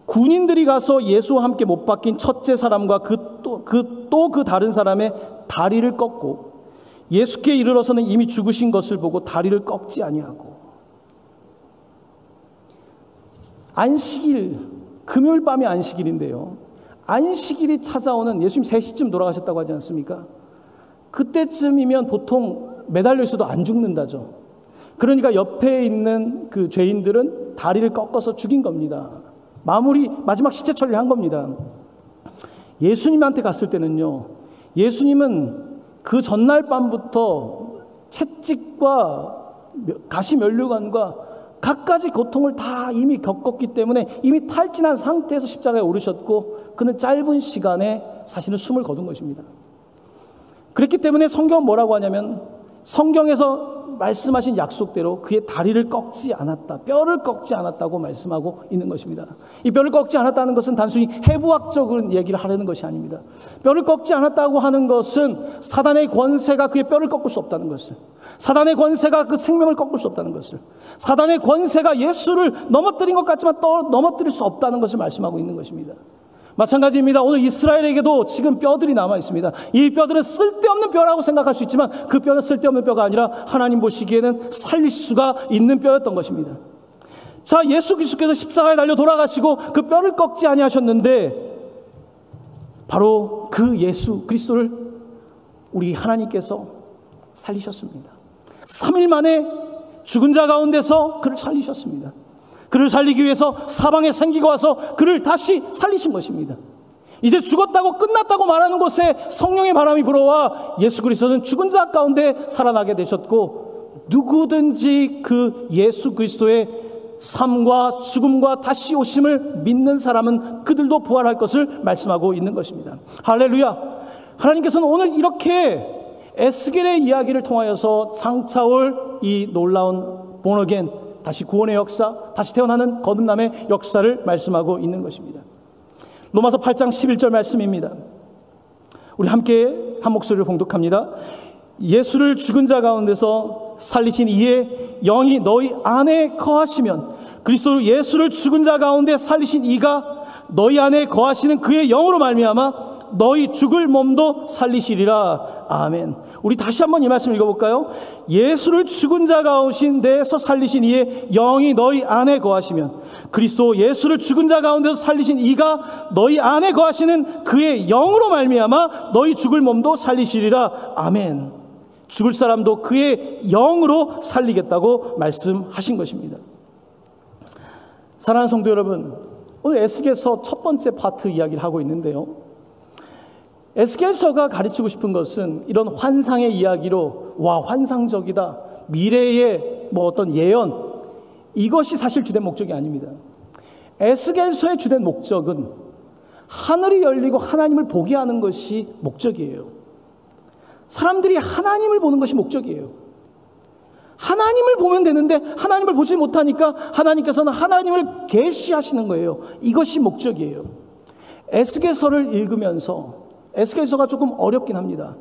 Speaker 1: 군인들이 가서 예수와 함께 못 박힌 첫째 사람과 그 다른 사람의 다리를 꺾고 예수께 이르러서는 이미 죽으신 것을 보고 다리를 꺾지 아니하고. 안식일, 금요일 밤이 안식일인데요. 안식일이 찾아오는, 예수님 3시쯤 돌아가셨다고 하지 않습니까? 그때쯤이면 보통 매달려 있어도 안 죽는다죠. 그러니까 옆에 있는 그 죄인들은 다리를 꺾어서 죽인 겁니다. 마지막 시체 처리를 한 겁니다. 예수님한테 갔을 때는요, 예수님은 그 전날 밤부터 채찍과 가시면류관과 갖가지 고통을 다 이미 겪었기 때문에 이미 탈진한 상태에서 십자가에 오르셨고 그는 짧은 시간에 사실은 숨을 거둔 것입니다. 그렇기 때문에 성경은 뭐라고 하냐면 성경에서 말씀하신 약속대로 그의 다리를 꺾지 않았다, 뼈를 꺾지 않았다고 말씀하고 있는 것입니다. 이 뼈를 꺾지 않았다는 것은 단순히 해부학적인 얘기를 하려는 것이 아닙니다. 뼈를 꺾지 않았다고 하는 것은 사단의 권세가 그의 뼈를 꺾을 수 없다는 것을, 사단의 권세가 그 생명을 꺾을 수 없다는 것을, 사단의 권세가 예수를 넘어뜨린 것 같지만 또 넘어뜨릴 수 없다는 것을 말씀하고 있는 것입니다. 마찬가지입니다. 오늘 이스라엘에게도 지금 뼈들이 남아 있습니다. 이 뼈들은 쓸데없는 뼈라고 생각할 수 있지만 그 뼈는 쓸데없는 뼈가 아니라 하나님 보시기에는 살릴 수가 있는 뼈였던 것입니다. 자, 예수 그리스도께서 십자가에 달려 돌아가시고 그 뼈를 꺾지 아니하셨는데 바로 그 예수 그리스도를 우리 하나님께서 살리셨습니다. 3일 만에 죽은 자 가운데서 그를 살리셨습니다. 그를 살리기 위해서 사방에 생기가 와서 그를 다시 살리신 것입니다. 이제 죽었다고 끝났다고 말하는 곳에 성령의 바람이 불어와 예수 그리스도는 죽은 자 가운데 살아나게 되셨고, 누구든지 그 예수 그리스도의 삶과 죽음과 다시 오심을 믿는 사람은 그들도 부활할 것을 말씀하고 있는 것입니다. 할렐루야. 하나님께서는 오늘 이렇게 에스겔의 이야기를 통하여서 장차올 이 놀라운 본어겐, 다시 구원의 역사, 다시 태어나는 거듭남의 역사를 말씀하고 있는 것입니다. 로마서 8장 11절 말씀입니다. 우리 함께 한 목소리를 봉독합니다. 예수를 죽은 자 가운데서 살리신 이의 영이 너희 안에 거하시면, 그리스도 예수를 죽은 자 가운데 살리신 이가 너희 안에 거하시는 그의 영으로 말미암아 너희 죽을 몸도 살리시리라. 아멘. 우리 다시 한번 이 말씀 읽어볼까요? 예수를 죽은 자 가운데서 살리신 이의 영이 너희 안에 거하시면, 그리스도 예수를 죽은 자 가운데서 살리신 이가 너희 안에 거하시는 그의 영으로 말미암아 너희 죽을 몸도 살리시리라. 아멘. 죽을 사람도 그의 영으로 살리겠다고 말씀하신 것입니다. 사랑하는 성도 여러분, 오늘 에스겔서 첫 번째 파트 이야기를 하고 있는데요, 에스겔서가 가르치고 싶은 것은 이런 환상의 이야기로, 와 환상적이다, 미래의 어떤 예언, 이것이 사실 주된 목적이 아닙니다. 에스겔서의 주된 목적은 하늘이 열리고 하나님을 보게 하는 것이 목적이에요. 사람들이 하나님을 보는 것이 목적이에요. 하나님을 보면 되는데 하나님을 보지 못하니까 하나님께서는 하나님을 계시하시는 거예요. 이것이 목적이에요. 에스겔서를 읽으면서, 에스겔서가 조금 어렵긴 합니다.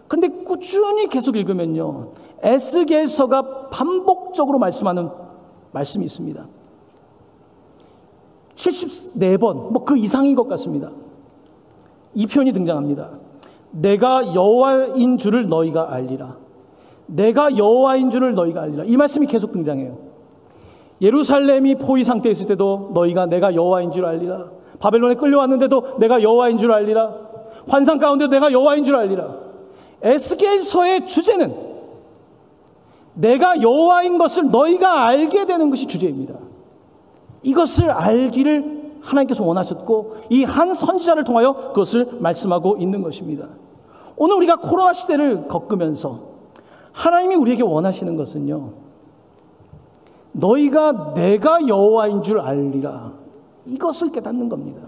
Speaker 1: 근데 꾸준히 계속 읽으면요, 에스겔서가 반복적으로 말씀하는 말씀이 있습니다. 74번, 그 이상인 것 같습니다. 이 표현이 등장합니다. 내가 여호와인 줄을 너희가 알리라. 내가 여호와인 줄을 너희가 알리라. 이 말씀이 계속 등장해요. 예루살렘이 포위 상태에 있을 때도 너희가 내가 여호와인 줄 알리라. 바벨론에 끌려왔는데도 내가 여호와인 줄 알리라. 환상 가운데도 내가 여호와인 줄 알리라. 에스겔서의 주제는 내가 여호와인 것을 너희가 알게 되는 것이 주제입니다. 이것을 알기를 하나님께서 원하셨고, 이 한 선지자를 통하여 그것을 말씀하고 있는 것입니다. 오늘 우리가 코로나 시대를 겪으면서 하나님이 우리에게 원하시는 것은요, 너희가 내가 여호와인 줄 알리라, 이것을 깨닫는 겁니다.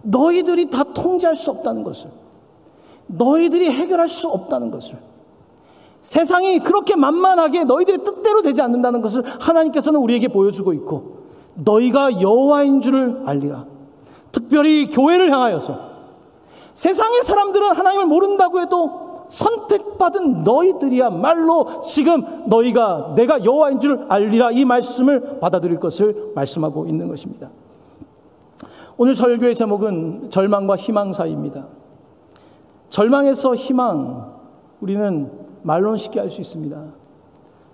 Speaker 1: 너희들이 다 통제할 수 없다는 것을, 너희들이 해결할 수 없다는 것을, 세상이 그렇게 만만하게 너희들의 뜻대로 되지 않는다는 것을 하나님께서는 우리에게 보여주고 있고, 너희가 여호와인 줄을 알리라. 특별히 교회를 향하여서 세상의 사람들은 하나님을 모른다고 해도 선택받은 너희들이야말로 지금 너희가 내가 여호와인 줄 알리라, 이 말씀을 받아들일 것을 말씀하고 있는 것입니다. 오늘 설교의 제목은 절망과 희망 사이입니다. 절망에서 희망, 우리는 말로는 쉽게 알 수 있습니다.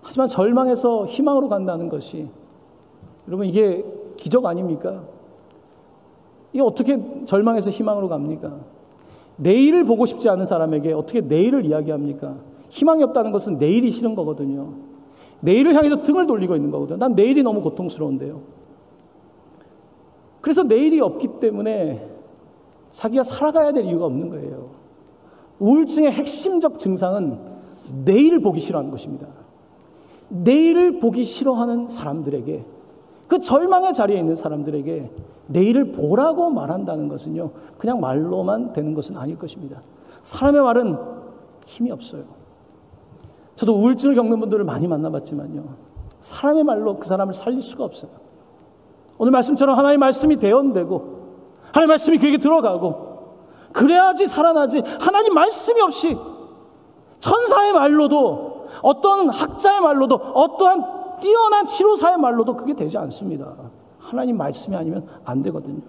Speaker 1: 하지만 절망에서 희망으로 간다는 것이, 여러분, 이게 기적 아닙니까? 이게 어떻게 절망에서 희망으로 갑니까? 내일을 보고 싶지 않은 사람에게 어떻게 내일을 이야기합니까? 희망이 없다는 것은 내일이 싫은 거거든요. 내일을 향해서 등을 돌리고 있는 거거든요. 난 내일이 너무 고통스러운데요. 그래서 내일이 없기 때문에 자기가 살아가야 될 이유가 없는 거예요. 우울증의 핵심적 증상은 내일을 보기 싫어하는 것입니다. 내일을 보기 싫어하는 사람들에게, 그 절망의 자리에 있는 사람들에게 내일을 보라고 말한다는 것은요, 그냥 말로만 되는 것은 아닐 것입니다. 사람의 말은 힘이 없어요. 저도 우울증을 겪는 분들을 많이 만나봤지만요, 사람의 말로 그 사람을 살릴 수가 없어요. 오늘 말씀처럼 하나님의 말씀이 대언되고 하나님의 말씀이 그에게 들어가고 그래야지 살아나지, 하나님 말씀이 없이 천사의 말로도, 어떤 학자의 말로도, 어떠한 뛰어난 치료사의 말로도 그게 되지 않습니다. 하나님 말씀이 아니면 안 되거든요.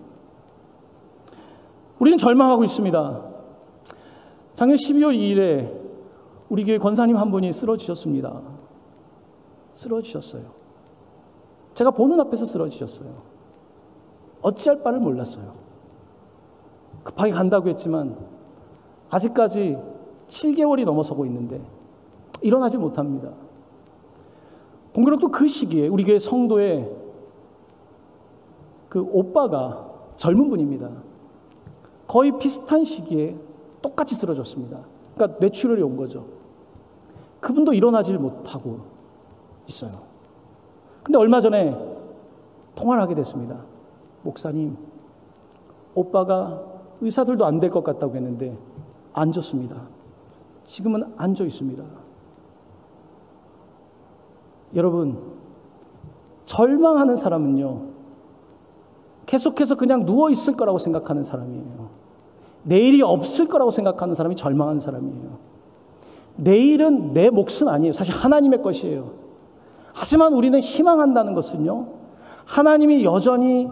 Speaker 1: 우리는 절망하고 있습니다. 작년 12월 2일에 우리 교회 권사님 한 분이 쓰러지셨습니다. 쓰러지셨어요. 제가 보는 앞에서 쓰러지셨어요. 어찌할 바를 몰랐어요. 급하게 간다고 했지만 아직까지 7개월이 넘어서고 있는데 일어나지 못합니다. 공교롭도 그 시기에 우리 교회 성도의 그 오빠가 젊은 분입니다. 거의 비슷한 시기에 똑같이 쓰러졌습니다. 그러니까 뇌출혈이 온 거죠. 그분도 일어나질 못하고 있어요. 근데 얼마 전에 통화를 하게 됐습니다. 목사님, 오빠가 의사들도 안 될 것 같다고 했는데 안 좋습니다. 지금은 앉아 있습니다. 여러분, 절망하는 사람은요, 계속해서 그냥 누워 있을 거라고 생각하는 사람이에요. 내일이 없을 거라고 생각하는 사람이 절망하는 사람이에요. 내일은 내 몫은 아니에요. 사실 하나님의 것이에요. 하지만 우리는 희망한다는 것은요, 하나님이 여전히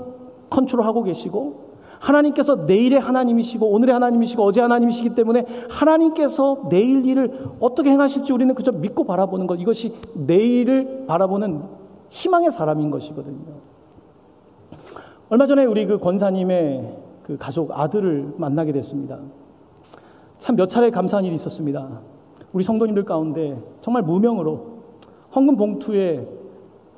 Speaker 1: 컨트롤하고 계시고, 하나님께서 내일의 하나님이시고 오늘의 하나님이시고 어제 하나님이시기 때문에 하나님께서 내일 일을 어떻게 행하실지 우리는 그저 믿고 바라보는 것, 이것이 내일을 바라보는 희망의 사람인 것이거든요. 얼마 전에 우리 그 권사님의 그 가족 아들을 만나게 됐습니다. 참 몇 차례 감사한 일이 있었습니다. 우리 성도님들 가운데 정말 무명으로 헌금 봉투에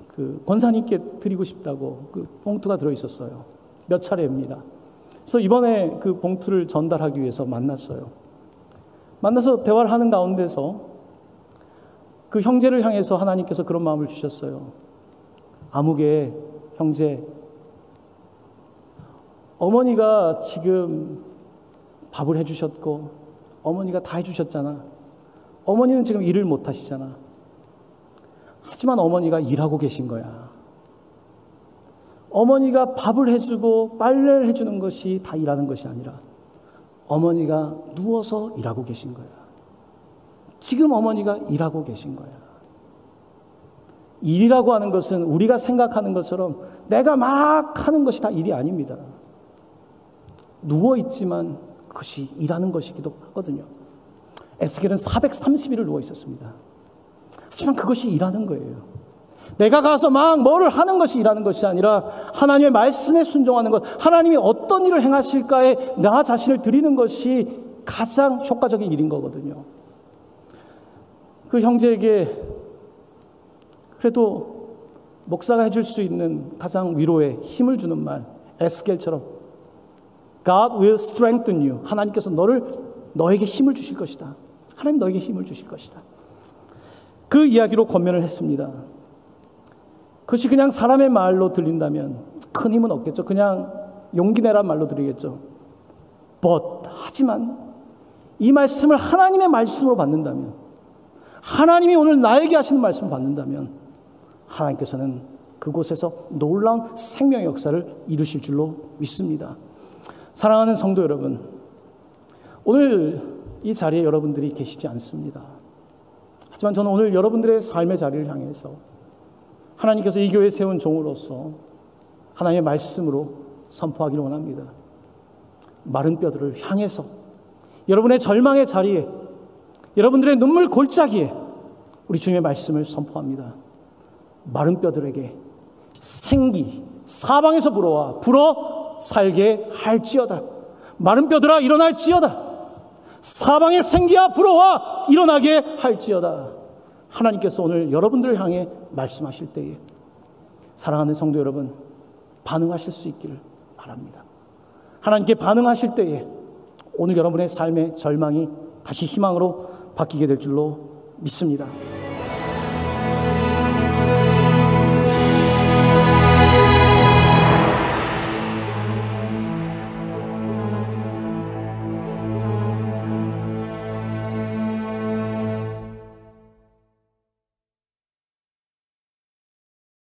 Speaker 1: 그 권사님께 드리고 싶다고 그 봉투가 들어 있었어요. 몇 차례입니다. 그래서 이번에 그 봉투를 전달하기 위해서 만났어요. 만나서 대화를 하는 가운데서 그 형제를 향해서 하나님께서 그런 마음을 주셨어요. 아무개 형제, 어머니가 지금 밥을 해주셨고 어머니가 다 해주셨잖아. 어머니는 지금 일을 못 하시잖아. 하지만 어머니가 일하고 계신 거야. 어머니가 밥을 해주고 빨래를 해주는 것이 다 일하는 것이 아니라 어머니가 누워서 일하고 계신 거야. 지금 어머니가 일하고 계신 거야. 일이라고 하는 것은 우리가 생각하는 것처럼 내가 막 하는 것이 다 일이 아닙니다. 누워있지만 그것이 일하는 것이기도 하거든요. 에스겔은 430일을 누워 있었습니다. 하지만 그것이 일하는 거예요. 내가 가서 막 뭐를 하는 것이 일하는 것이 아니라 하나님의 말씀에 순종하는 것, 하나님이 어떤 일을 행하실까에 나 자신을 드리는 것이 가장 효과적인 일인 거거든요. 그 형제에게 그래도 목사가 해줄 수 있는 가장 위로의 힘을 주는 말, 에스겔처럼 God will strengthen you. 하나님께서 너에게 힘을 주실 것이다. 하나님 너에게 힘을 주실 것이다. 그 이야기로 권면을 했습니다. 그것이 그냥 사람의 말로 들린다면 큰 힘은 없겠죠. 그냥 용기 내란 말로 들리겠죠. 하지만 이 말씀을 하나님의 말씀으로 받는다면, 하나님이 오늘 나에게 하시는 말씀을 받는다면 하나님께서는 그곳에서 놀라운 생명의 역사를 이루실 줄로 믿습니다. 사랑하는 성도 여러분, 오늘 이 자리에 여러분들이 계시지 않습니다. 하지만 저는 오늘 여러분들의 삶의 자리를 향해서 하나님께서 이 교회에 세운 종으로서 하나님의 말씀으로 선포하기를 원합니다. 마른 뼈들을 향해서 여러분의 절망의 자리에, 여러분들의 눈물 골짜기에 우리 주님의 말씀을 선포합니다. 마른 뼈들에게 생기, 사방에서 불어 살게 할지어다. 마른 뼈들아 일어날지어다. 사방의 생기야 불어와 일어나게 할지어다. 하나님께서 오늘 여러분들을 향해 말씀하실 때에 사랑하는 성도 여러분, 반응하실 수 있기를 바랍니다. 하나님께 반응하실 때에 오늘 여러분의 삶의 절망이 다시 희망으로 바뀌게 될 줄로 믿습니다.